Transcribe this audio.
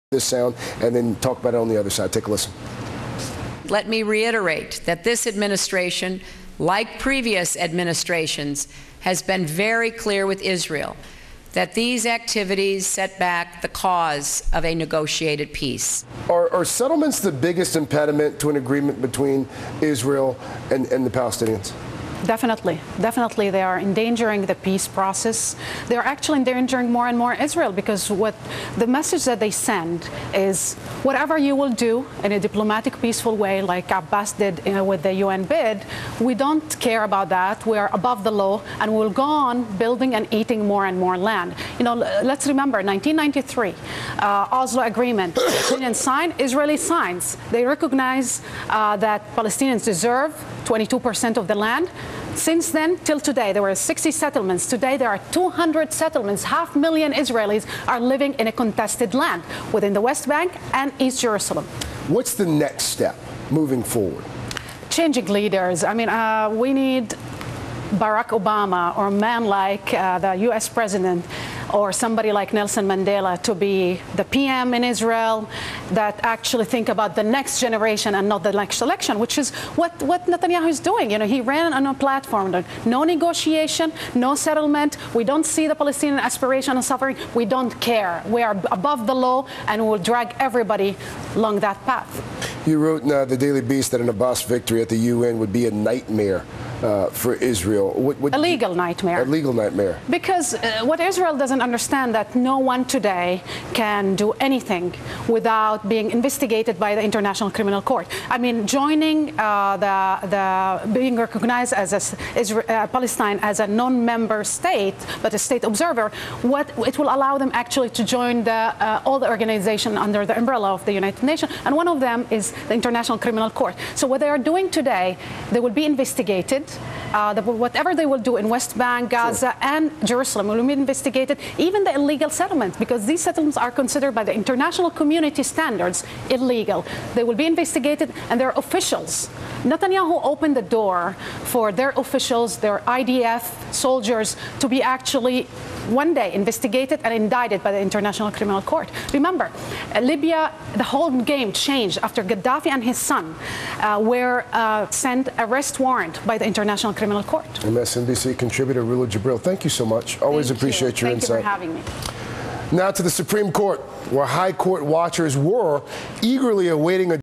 this sound and then talk about it on the other side. Take a listen. Let me reiterate that this administration, like previous administrations, has been very clear with Israel that these activities set back the cause of a negotiated peace. Are settlements the biggest impediment to an agreement between Israel and the Palestinians? Definitely. Definitely they are endangering the peace process. They're actually endangering more and more Israel, because what the message that they send is whatever you will do in a diplomatic, peaceful way, like Abbas did with the UN bid, we don't care about that. We are above the law, and we'll go on building and eating more and more land. You know, let's remember 1993, Oslo Agreement, Palestinians sign, Israeli signs. They recognize that Palestinians deserve 22% of the land. Since then till today, there were 60 settlements. Today there are 200 settlements. 500,000 Israelis are living in a contested land within the West Bank and East Jerusalem. What's the next step moving forward? Changing leaders. I mean, we need Barack Obama or a man like the U.S. president or somebody like Nelson Mandela to be the PM in Israel that actually think about the next generation and not the next election, which is what Netanyahu is doing. You know, he ran on a platform that no negotiation, no settlement. We don't see the Palestinian aspiration and suffering. We don't care. We are above the law, and we will drag everybody along that path. You wrote in the Daily Beast that an Abbas victory at the UN would be a nightmare for Israel. A legal nightmare. A legal nightmare. Because what Israel doesn't understand, that no one today can do anything without being investigated by the International Criminal Court. I mean, joining being recognized as Palestine as a non-member state, but a state observer, it will allow them actually to join all the organizations under the umbrella of the United Nations, and one of them is the International Criminal Court. So what they are doing today, they will be investigated. Whatever they will do in West Bank, Gaza, and Jerusalem will be investigated, even the illegal settlements, because these settlements are considered by the international community standards illegal. They will be investigated, and their officials. Netanyahu opened the door for their officials, their IDF soldiers, to be actually one day investigated and indicted by the International Criminal Court. Remember, Libya, the whole game changed after Gaddafi and his son were sent arrest warrant by the International Criminal Court. MSNBC contributor Rula Jebreal, thank you so much. Always appreciate your insight. Thank you for having me. Now to the Supreme Court, where High Court watchers were eagerly awaiting a